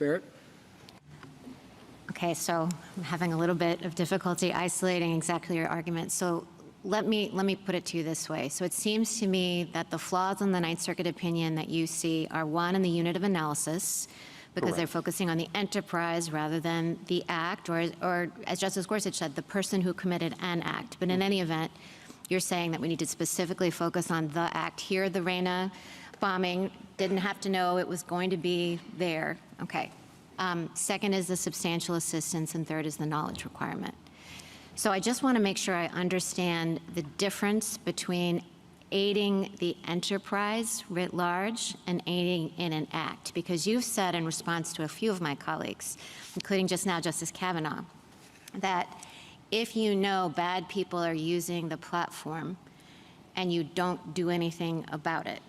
Barrett. Okay, so I'm having a little bit of difficulty isolating exactly your argument. So let me put it to you this way. So it seems to me that the flaws in the Ninth Circuit opinion that you see are, one, in the unit of analysis, because they're focusing on the enterprise rather than the act, or as Justice Gorsuch said, the person who committed an act. But in any event, you're saying that we need to specifically focus on the act. Here, the Reina bombing, didn't have to know it was going to be there. Okay. Second is the substantial assistance, and third is the knowledge requirement. So I just want to make sure I understand the difference between aiding the enterprise writ large and aiding in an act, because you've said in response to a few of my colleagues, including just now Justice Kavanaugh, that if you know bad people are using the platform and you don't do anything about it,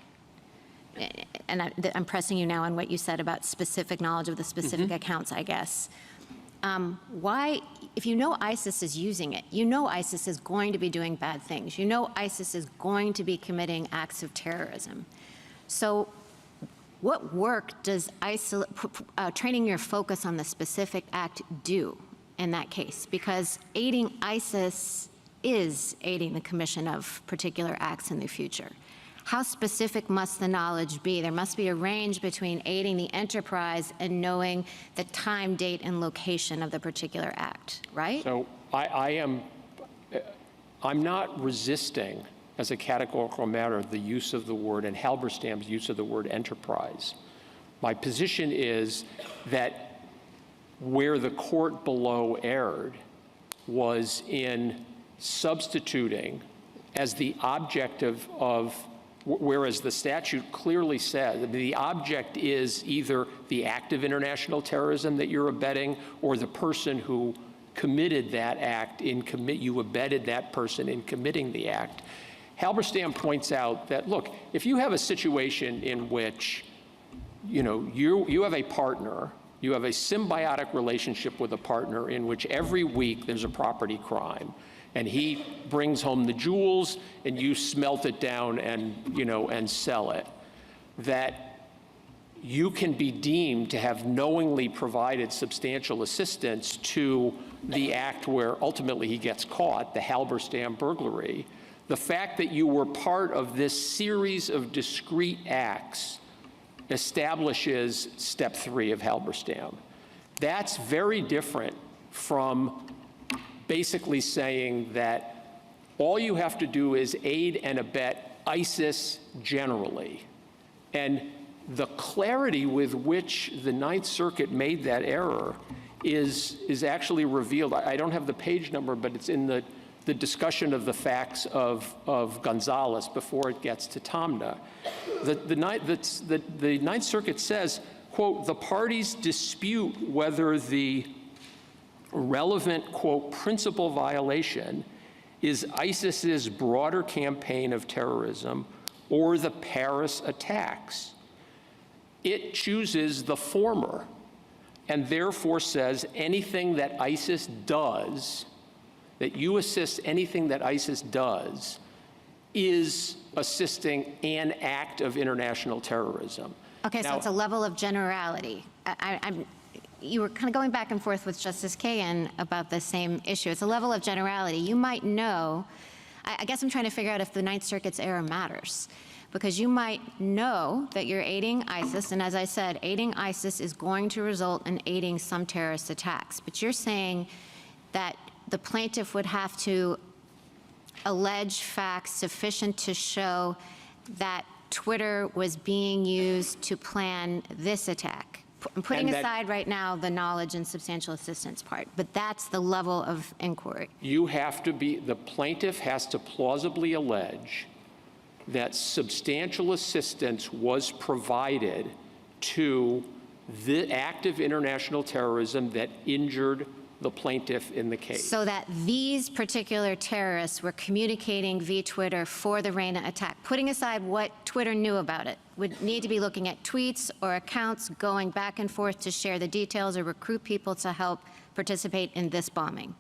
and I'm pressing you now on what you said about specific knowledge of the specific accounts, I guess. Why, if you know ISIS is using it, you know ISIS is going to be doing bad things, you know ISIS is going to be committing acts of terrorism. So what work does training your focus on the specific act do in that case? Because aiding ISIS is aiding the commission of particular acts in the future. How specific must the knowledge be? There must be a range between aiding the enterprise and knowing the time, date, and location of the particular act, right? So I'm not resisting, as a categorical matter, the use of the word, and Halberstam's use of the word enterprise. My position is that where the court below erred was in substituting as the object of whereas the statute clearly said the object is either the act of international terrorism that you're abetting or the person who committed that act you abetted that person in committing the act. Halberstam points out that, look, if you have a situation in which, you have a partner, you have a symbiotic relationship with a partner in which every week there's a property crime, and he brings home the jewels and you smelt it down and sell it, that you can be deemed to have knowingly provided substantial assistance to the act where ultimately he gets caught, the Halberstam burglary. The fact that you were part of this series of discrete acts establishes step 3 of Halberstam. That's very different from basically saying that all you have to do is aid and abet ISIS generally. And the clarity with which the Ninth Circuit made that error is actually revealed. I don't have the page number, but it's in the discussion of the facts of Gonzalez before it gets to Tomna. The Ninth Circuit says, quote, the parties dispute whether the relevant, quote, principal violation is ISIS's broader campaign of terrorism or the Paris attacks. It chooses the former and therefore says anything that ISIS does, that you assist anything that ISIS does, is assisting an act of international terrorism. Okay, now, so it's a level of generality. You were kind of going back and forth with Justice Kagan about the same issue. It's a level of generality. You might know, I guess I'm trying to figure out if the Ninth Circuit's error matters, because you might know that you're aiding ISIS, and as I said, aiding ISIS is going to result in aiding some terrorist attacks. But you're saying that the plaintiff would have to allege facts sufficient to show that Twitter was being used to plan this attack. I'm putting aside right now the knowledge and substantial assistance part, but that's the level of inquiry. The plaintiff has to plausibly allege that substantial assistance was provided to the act of international terrorism that injured the plaintiff in the case. So that these particular terrorists were communicating via Twitter for the Reina attack. Putting aside what Twitter knew about it, would need to be looking at tweets or accounts going back and forth to share the details or recruit people to help participate in this bombing.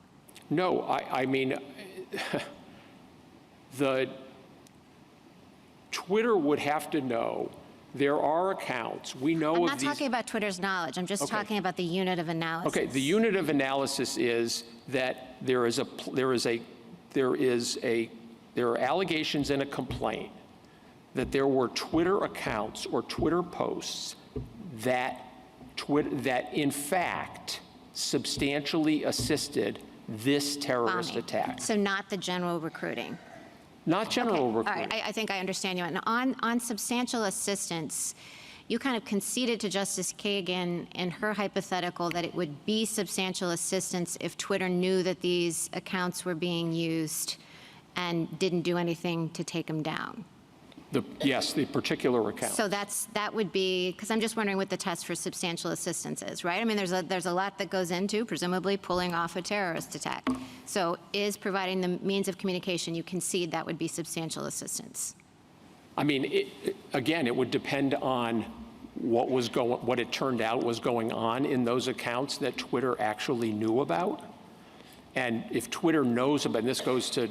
No, I mean, the Twitter would have to know There are accounts, we know I'm of not these. talking about Twitter's knowledge. I'm just Okay. talking about the unit of analysis. Okay, the unit of analysis is that there are allegations in a complaint that there were Twitter accounts or Twitter posts that in fact substantially assisted this terrorist Bombing. attack. So not the general recruiting. Not general All recruiting. right, I think I understand you. And on substantial assistance, you kind of conceded to Justice Kagan in her hypothetical that it would be substantial assistance if Twitter knew that these accounts were being used and didn't do anything to take them down. Yes, the particular account. So that would be, because I'm just wondering what the test for substantial assistance is, right? I mean, there's a lot that goes into presumably pulling off a terrorist attack. So is providing the means of communication, you concede that would be substantial assistance? I mean, again, it would depend on what it turned out was going on in those accounts that Twitter actually knew about. And if Twitter knows about, and this goes to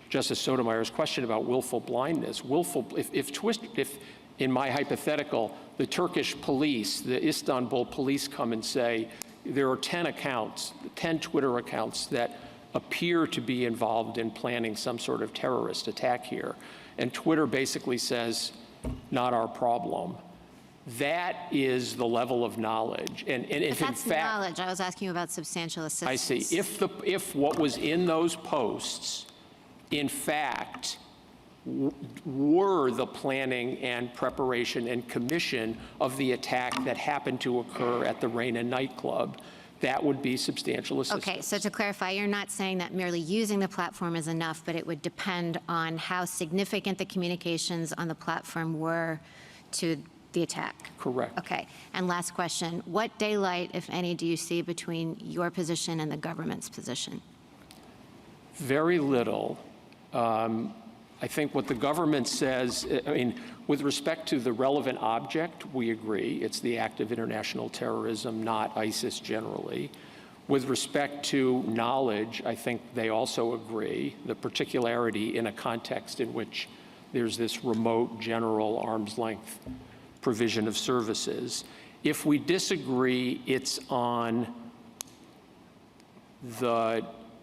Justice Sotomayor's question about willful blindness. If in my hypothetical, the Turkish police, the Istanbul police come and say, there are 10 accounts, 10 Twitter accounts that appear to be involved in planning some sort of terrorist attack here, and Twitter basically says, not our problem. That is the level of knowledge. And if That's in fact, knowledge. I was asking you about substantial assistance. I see. If what was in those posts in fact were the planning and preparation and commission of the attack that happened to occur at the Reina nightclub, that would be substantial assistance. Okay, so to clarify, you're not saying that merely using the platform is enough, but it would depend on how significant the communications on the platform were to the attack? Correct. Okay, and last question, what daylight, if any, do you see between your position and the government's position? Very little. I think what the government says, I mean, with respect to the relevant object, we agree. It's the act of international terrorism, not ISIS generally. With respect to knowledge, I think they also agree. The particularity in a context in which there's this remote general arm's length provision of services. If we disagree, it's on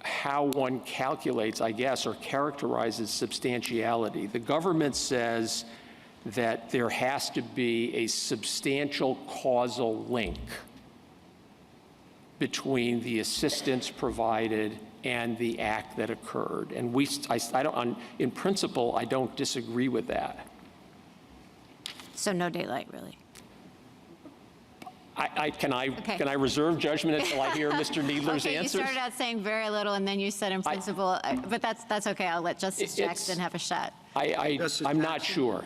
how one calculates, I guess, or characterizes substantiality. The government says that there has to be a substantial causal link between the assistance provided and the act that occurred. And in principle, I don't disagree with that. So no daylight, really? Can I reserve judgment until I hear Mr. Needler's Okay, answers? you started out saying very little, and then you said in principle, but that's okay. I'll let Justice Jackson have a shot. I'm not sure.